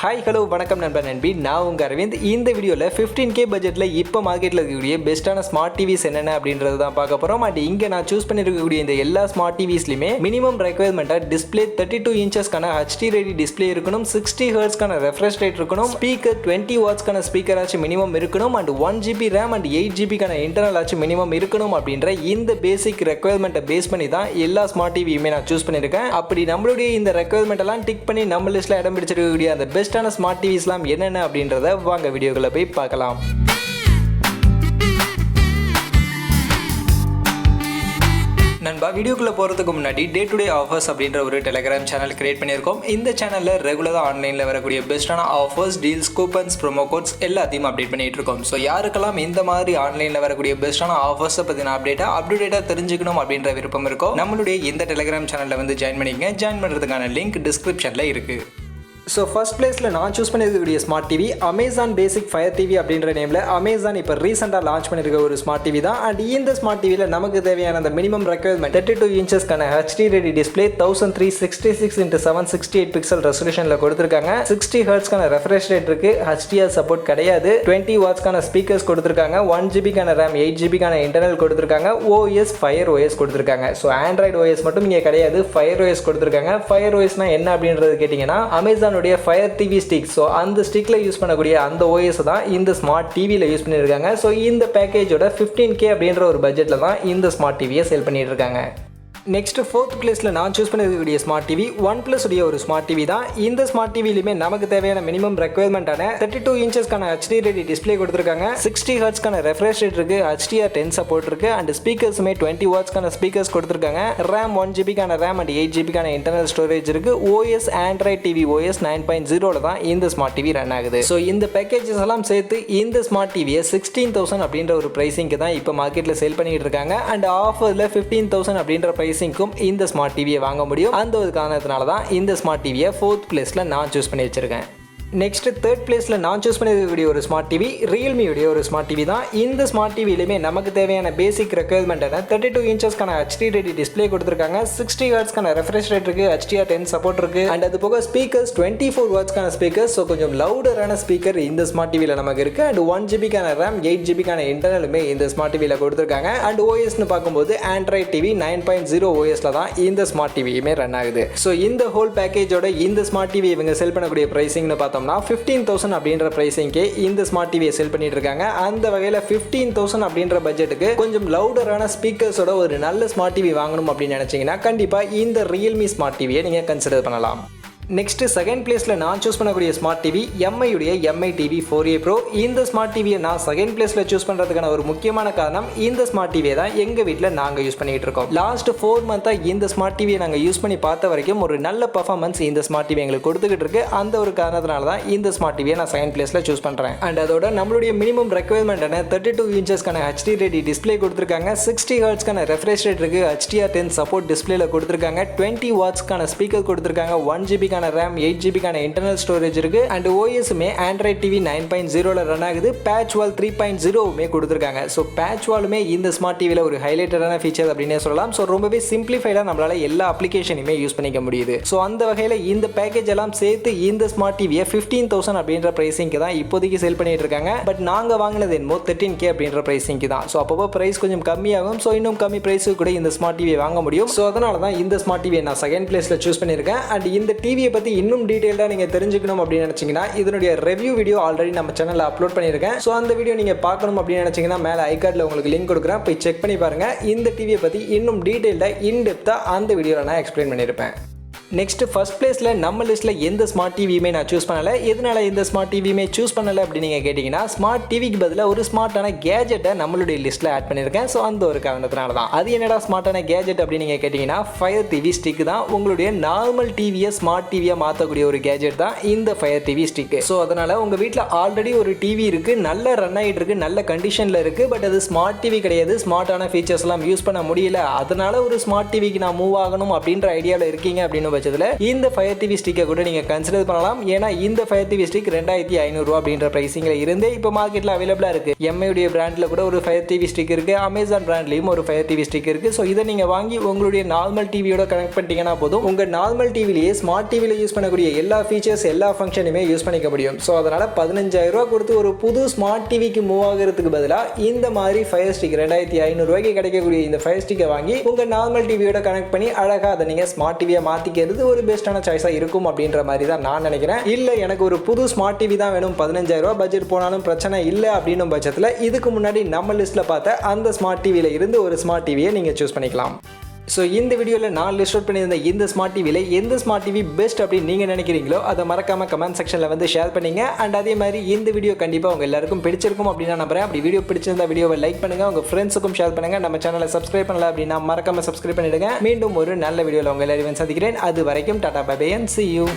Hi hello வணக்கம் நண்பர் நண்பி, நான் உங்கள் அரவிந்த். இந்த வீடியோவில் 15K பட்ஜெட்டில் இப்போ மார்க்கெட்டில் இருக்கக்கூடிய பெஸ்ட்டான ஸ்மார்ட் டிவிஸ் என்னென்ன அப்படின்றது தான் பார்க்க போகிறோம். அண்ட் இங்கே நான் சூஸ் பண்ணியிருக்கக்கூடிய இந்த எல்லா ஸ்மார்ட் டிவிஸ்லையுமே மினிமம் ரெக்யர்மெண்ட்டாக டிஸ்பிளே 32 இன்ச்சஸ்க்கான HD ரெடி டிஸ்பிளே இருக்கணும், 60 ஹெர்ட்ஸ்க்கான ரெஃப்ரெஷ் ரேட் இருக்கணும், ஸ்பீக்கர் 20 வாட்ஸ்க்கான ஸ்பீக்கர் ஆச்சு மினிமம் இருக்கணும், அண்ட் 1GB ரேம் அண்ட் 8GBக்கான இன்டர்னல் ஆச்சு மினிமம் இருக்கணும் அப்படின்ற இந்த பேசிக் ரெக்யர்மெண்ட்டை பேஸ் பண்ணி தான் எல்லா ஸ்மார்ட் டிவியுமே நான் சூஸ் பண்ணியிருக்கேன். அப்படி நம்மளுடைய இந்த ரெக்யர்மெண்ட் எல்லாம் டிக் பண்ணி நம்ம லிஸ்ட்டில் இடம் பிடிச்சிருக்கக்கூடிய அந்த பெஸ்ட்டான ஸ்மார்ட் டிவிஸ்லாம் என்னென்ன அப்படின்றத வாங்க வீடியோக்குள்ள போய் பார்க்கலாம். நண்பா, வீடியோக்குள்ள போகிறதுக்கு முன்னாடி டே டு டே ஆஃபர்ஸ் அப்படின்ற ஒரு டெலிகிராம் சேனல் கிரியேட் பண்ணியிருக்கோம். இந்த சேனலில் ரெகுலராக ஆன்லைனில் வரக்கூடிய பெஸ்ட்டான offers, deals, coupons, promo quotes எல்லாத்தையும் அப்டேட் பண்ணிட்டு இருக்கோம். ஸோ யாருக்கெல்லாம் இந்த மாதிரி ஆன்லைனில் வரக்கூடிய பெஸ்ட்டான ஆஃபர்ஸை பற்றின அப்டேட்டாக தெரிஞ்சுக்கணும் அப்படின்ற விருப்பம் இருக்கோ நம்மளுடைய இந்த டெலிகிராம் சேனலில் வந்து ஜாயின் பண்ணிக்கங்க. ஜாயின் பண்ணுறதுக்கான லிங்க் டிஸ்கிரிப்ஷனில் இருக்குது. ஸோ ஃபர்ஸ்ட் பிளேஸில் நான் சூஸ் பண்ணியிருக்கக்கூடிய smart TV Amazon basic fire TV அப்படின்ற நேமில் அமேசான் இப்போ ரீசெண்டாக லான்ச் பண்ணியிருக்க ஒரு ஸ்மார்ட் டிவி தான். அண்ட் இந்த ஸ்மார்ட் டிவியில் நமக்கு தேவையான அந்த மினிமம் ரெக்யர்மெண்ட் 32 இன்ச்சஸ்க்கான HD ready display 1366x768 pixel ரெசல்யூஷனில் கொடுத்துருக்காங்க. 60 ஹெர்ட்ஸ்க்கான ரெஃப்ரெஷ் ரேட் இருக்கு, HDR சப்போர்ட் கிடையாது, 20 வாட்ஸ்க்கான ஸ்பீக்கர்ஸ் கொடுத்துருக்காங்க, 1GBக்கான ரேம், 8GBக்கான இன்டர்னல் கொடுத்துருக்காங்க, OS ஃபயர் OS கொடுத்துருக்காங்க. ஸோ ஆண்ட்ராய்டு OS மட்டும் இங்கே கிடையாது, ஃபயர் OS கொடுத்துருக்காங்க. ஃபயர் OSனா என்ன அப்படின்றது கேட்டிங்கன்னா Amazon fire TV stick. So அந்த ஸ்டிக்ல யூஸ் பண்ணக்கூடிய அந்த OS தான் இந்த ஸ்மார்ட் டிவியில் யூஸ் பண்ணியிருக்காங்க. ஸோ இந்த பேக்கேஜோட 15K அப்படின்ற ஒரு பட்ஜெட்டில் தான் இந்த ஸ்மார்ட் டிவியை சேல் பண்ணிட்டு இருக்காங்க. நெக்ஸ்ட் ஃபோர்த் பிளேஸில் நான் சூஸ் பண்ணிருக்கக்கூடிய ஸ்மார்ட் டிவி OnePlus உடைய ஒரு ஸ்மார்ட் டிவி தான். இந்த ஸ்மார்ட் டிவிலையுமே நமக்கு தேவையான மினிமம் ரெக்யர்மெண்ட்டான 32 இன்ச்சஸ்க்கான HD ரெடி டிஸ்பிளே கொடுத்துருக்காங்க, 60 ஹெர்ட்ஸ்க்கான ரெஃப்ரெஷ் ரேட் இருக்கு, HDR10 சப்போர்ட் இருக்கு, அண்ட் ஸ்பீக்கர்ஸுமே 20 வாட்ஸ்க்கான ஸ்பீக்கர்ஸ் கொடுத்துருக்காங்க, ரேம் 1GBக்கான ரேம் அண்ட் 8GBக்கான இன்டர்னல் ஸ்டோரேஜ் இருக்கு, OS ஆண்ட்ராய்டு டிவி OS 9.0ல தான் இந்த ஸ்மார்ட் டிவி ரன் ஆகுது. ஸோ இந்த பேக்கேஜஸ் எல்லாம் சேர்த்து இந்த ஸ்மார்ட் டிவியை 16,000 அப்படின்ற ஒரு பிரைசிங்க்கு தான் இப்போ மார்க்கெட்டில் சேல் பண்ணிட்டு இருக்காங்க. அண்ட் ஆஃபரில் 15,000 அப்படின்ற பிரைஸ் இந்த ஸ்மார்ட் டிவியை வாங்க முடியும். அந்த ஒரு காரணத்தினால தான் இந்த ஸ்மார்ட் டிவியை 4th பிளேஸ்ல நான் சூஸ் பண்ணி வச்சிருக்கேன். நெக்ஸ்ட் தேர்ட் பிளேஸில் நான் சூஸ் பண்ணிருக்கக்கூடிய ஒரு ஸ்மார்ட் டிவி ரியல்மியுடைய ஒரு ஸ்மார்ட் டிவி தான். இந்த ஸ்மார்ட் டிவிலையுமே நமக்கு தேவையான பேசிக் ரெக்யர்மெண்ட்டான 32 இன்ச்சஸ்க்கான HD ரெடி டிஸ்பிளே கொடுத்துருக்காங்க, 60 ஹெர்ட்ஸ்க்கான ரெஃப்ரெஷ் ரேட் இருக்கு, HDR10 சப்போர்ட் இருக்கு, அண்ட் அது போக ஸ்பீக்கர்ஸ் 24 வாட்ஸ்க்கான ஸ்பீக்கர்ஸ். ஸோ கொஞ்சம் லவுடரான ஸ்பீக்கர் இந்த ஸ்மார்ட் டிவியில் நமக்கு இருக்கு. அண்ட் 1GBக்கான ரேம், 8GBக்கான இன்டர்னலுமே இந்த ஸ்மார்ட் டிவியில் கொடுத்துருக்காங்க. அண்ட் OSன்னு பார்க்கும்போது ஆண்ட்ராய்டு டிவி 9.0 OSல தான் இந்த ஸ்மார்ட் டிவியுமே ரன் ஆகுது. ஸோ இந்த ஹோல் பேக்கேஜோட இந்த ஸ்மார்ட் டிவி இவங்க செல் பண்ணக்கூடிய பிரைசிங்னு பார்த்தோம் 15,000 அப்படின்ற பிரைசிங்க்கு இந்த ஸ்மார்ட் டிவியை செல் பண்ணிட்டு இருக்காங்க. அந்த வகையில் 15,000 அப்படின்ற பட்ஜெட்டுக்கு கொஞ்சம் லவுடரான ஸ்பீக்கர்ஸோட ஒரு நல்ல ஸ்மார்ட் டிவி வாங்கணும் அப்படின்னு நினைச்சீங்கன்னா கண்டிப்பா இந்த ரியல்மி ஸ்மார்ட் டிவியை நீங்க கன்சிடர் பண்ணலாம். நெக்ஸ்ட் செகண்ட் பிளேஸில் நான் சூஸ் பண்ணக்கூடிய ஸ்மார்ட் டிவி MI உடைய MI TV 4A Pro. இந்த ஸ்மார்ட் டிவியை நான் செகண்ட் பிளேஸில் சூஸ் பண்ணுறதுக்கான ஒரு முக்கியமான காரணம் இந்த ஸ்மார்ட் டிவியை தான் எங்கள் வீட்டில் நாங்கள் யூஸ் பண்ணிகிட்டு இருக்கோம். லாஸ்ட் 4 மந்த்தாக இந்த ஸ்மார்ட் டிவியை நாங்கள் யூஸ் பண்ணி பார்த்த வரைக்கும் ஒரு நல்ல பர்ஃபார்மன்ஸ் இந்த ஸ்மார்ட் டிவி எங்களுக்கு கொடுத்துக்கிட்டு இருக்கு. அந்த ஒரு காரணத்தினால தான் இந்த ஸ்மார்ட் டிவியை நான் செகண்ட் பிளேஸில் சூஸ் பண்ணுறேன். அண்ட் அதோட நம்மளுடைய மினிமம் ரெக்யர்மெண்ட்டான 32 இன்ச்சஸ்க்கான HD ரெடி டிஸ்பிளே கொடுத்துருக்காங்க, 60 ஹெர்ட்ஸ்க்கான ரெஃப்ரெஷ் ரேட் இருக்கு, HDR10 சப்போர்ட் டிஸ்பிளேல கொடுத்துருக்காங்க, 20 வாட்ஸ்க்கான ஸ்பீக்கர் கொடுத்துருக்காங்க, 1GB ரேம், 8GBக்கான இன்டர்னல் ஸ்டோரேஜ் இருக்கு, அண்ட் OSமே ஆண்ட்ராய்டு டிவி 9.0ல ரன் ஆகுது, பேட்ச் வால் 3.0மே கொடுத்துருக்காங்க. ஸோ பேட்ச் வாலுமே இந்த ஸ்மார்ட் டிவியில் ஒரு ஹைலைட்டடான ஃபீச்சர் அப்படின்னே சொல்லலாம். ஸோ ரொம்பவே சிம்பிளிஃபைடாக நம்மளால எல்லா அப்ளிகேஷனுமே யூஸ் பண்ணிக்க முடியுது. ஸோ அந்த வகையில் இந்த பேக்கேஜ் எல்லாம் சேர்த்து இந்த ஸ்மார்ட் டிவியை 15,000 அப்படின்ற பிரைசிங்க்கு தான் இப்போதைக்கு சேல் பண்ணிட்டு இருக்காங்க. பட் நாங்கள் வாங்கினது என்னமோ 13K அப்படின்ற பிரைசிங்க்கு தான். ஸோ அப்போ பிரைஸ் கொஞ்சம் கம்மியாகும். ஸோ இன்னும் கம்மி பிரைஸுக்கு கூட இந்த ஸ்மார்ட் டிவியை வாங்க முடியும். ஸோ அதனால தான் இந்த ஸ்மார்ட் டிவியை நான் செகண்ட் பிளேஸில் சூஸ் பண்ணியிருக்கேன். அண்ட் இந்த டிவியை பற்றி இன்னும் டீடைல்டாக நீங்கள் தெரிஞ்சுக்கணும் அப்படின்னு நினச்சிங்கன்னா இதனுடைய ரிவ்யூ வீடியோ ஆல்ரெடி நம்ம சேனலில் அப்லோட் பண்ணியிருக்கேன். ஸோ அந்த வீடியோ நீங்கள் பார்க்கணும் அப்படின்னு நினச்சிங்கன்னா மேலே ஐகார்டில் உங்களுக்கு லிங்க் கொடுக்குறேன், போய் செக் பண்ணி பாருங்கள். இந்த டிவியை பற்றி இன்னும் டீடைல்டாக இன்டெப்த்தாக அந்த வீடியோவில் நான் எக்ஸ்பிளைன் பண்ணியிருப்பேன். நெக்ஸ்ட் ஃபர்ஸ்ட் பிளேஸில் நம்ம லிஸ்ட்டில் எந்த ஸ்மார்ட் டிவியுமே நான் சூஸ் பண்ணலை. எதனால இந்த ஸ்மார்ட் டிவியுமே சூஸ் பண்ணலை அப்படின்னு நீங்கள் கேட்டிங்கன்னா ஸ்மார்ட் டிவிக்கு பதிலாக ஒரு ஸ்மார்ட்டான கேஜெட்டை நம்மளுடைய லிஸ்ட்டில் ஆட் பண்ணியிருக்கேன். ஸோ அந்த ஒரு காரணத்தினால தான். அது என்னடா ஸ்மார்ட்டான கேஜெட் அப்படின்னு நீங்கள் கேட்டிங்கன்னா ஃபயர் டிவி ஸ்டிக் தான். உங்களுடைய நார்மல் டிவியை ஸ்மார்ட் டிவியாக மாற்றக்கூடிய ஒரு கேஜெட் தான் இந்த ஃபயர் டிவி ஸ்டிக். ஸோ அதனால் உங்கள் வீட்டில் ஆல்ரெடி ஒரு டிவி இருக்குது, நல்ல ரன் ஆகிட்டு இருக்குது, நல்ல கண்டிஷனில் இருக்குது, பட் அது ஸ்மார்ட் டிவி கிடையாது, ஸ்மார்ட்டான ஃபீச்சர்ஸ்லாம் யூஸ் பண்ண முடியல, அதனால ஒரு ஸ்மார்ட் டிவிக்கு நான் மூவ் ஆகணும் அப்படின்ற ஐடியாவில் இருக்கீங்க அப்படின்னு பட்சத்தில் இந்த ஃபயர் டிவி ஸ்டிக்கை கூட நீங்கள் கன்சிடர் பண்ணலாம். ஏன்னா இந்த ஃபயர் டிவி ஸ்டிக் 2500 ரூபா அப்படின்ற பிரைசிங்கில் இருந்து இப்போ மார்க்கெட்டில் அவைலபிளாக இருக்குது. எம்ஐடைய பிராண்டில் கூட ஒரு ஃபயர் டிவி ஸ்டிக் இருக்குது, அமேசான் பிராண்ட்லேயும் ஒரு ஃபயர் டிவி ஸ்டிக் இருக்குது. ஸோ இதை நீங்கள் வாங்கி உங்களுடைய நார்மல் டிவியோட கனெக்ட் பண்ணிட்டீங்கன்னா போதும், உங்கள் நார்மல் டிவிலேயே ஸ்மார்ட் டிவியில் யூஸ் பண்ணக்கூடிய எல்லா ஃபீச்சர்ஸ் எல்லா ஃபங்க்ஷனுமே யூஸ் பண்ணிக்க முடியும். ஸோ அதனால் 15000 ரூபா கொடுத்து ஒரு புது ஸ்மார்ட் டிவிக்கு மூவ் ஆகிறதுக்கு பதிலாக இந்த மாதிரி ஃபயர் ஸ்டிக் 2500 ரூபாய்க்கு கிடைக்கக்கூடிய இந்த ஃபயர் ஸ்டிக்கை வாங்கி உங்கள் நார்மல் டிவியோட கனெக்ட் பண்ணி அழகாக அதை நீங்கள் ஸ்மார்ட் டிவியை மாற்றிக்கிறது ஒரு பெஸ்ட்டான சாய்ஸாக இருக்கும் அப்படின்ற மாதிரி தான் நான் நினைக்கிறேன். இல்லை எனக்கு ஒரு புது ஸ்மார்ட் டிவி தான் வேணும், 15000 ரூபா பட்ஜெட் போனாலும் பிரச்சனை இல்லை அப்படின்னும் பட்சத்தில் இதுக்கு முன்னாடி நம்ம லிஸ்ட்டில் பார்த்த அந்த ஸ்மார்ட் டிவியில் இருந்து ஒரு ஸ்மார்ட் டிவியை நீங்கள் சூஸ் பண்ணிக்கலாம். ஸோ இந்த வீடியோவில் நான் லிஸ்ட் அவுட் பண்ணியிருந்த இந்த ஸ்மார்ட் டிவியில் எந்த ஸ்மார்ட் டிவி பெஸ்ட் அப்படின்னு நீங்கள் நினைக்கிறீங்களோ அதை மறக்காமல் கமெண்ட் செக்ஷனில் வந்து ஷேர் பண்ணிங்க. அண்ட் அதே மாதிரி இந்த வீடியோ கண்டிப்பாக உங்கள் எல்லாருக்கும் பிடிச்சிருக்கும் அப்படின்னு நான் நம்புறேன். அப்படி வீடியோ பிடிச்சிருந்த வீடியோவை லைக் பண்ணுங்கள், உங்கள் ஃப்ரெண்ட்ஸுக்கும் ஷேர் பண்ணுங்கள். நம்ம சேனலை சப்ஸ்கிரைப் பண்ணல அப்படின்னா மறக்காமல் சப்ஸ்கிரைப் பண்ணிவிடுங்க. மீண்டும் ஒரு நல்ல வீடியோவில் உங்கள் எல்லாரையும் சந்திக்கிறேன். அது வரைக்கும் tata bye bye and see you.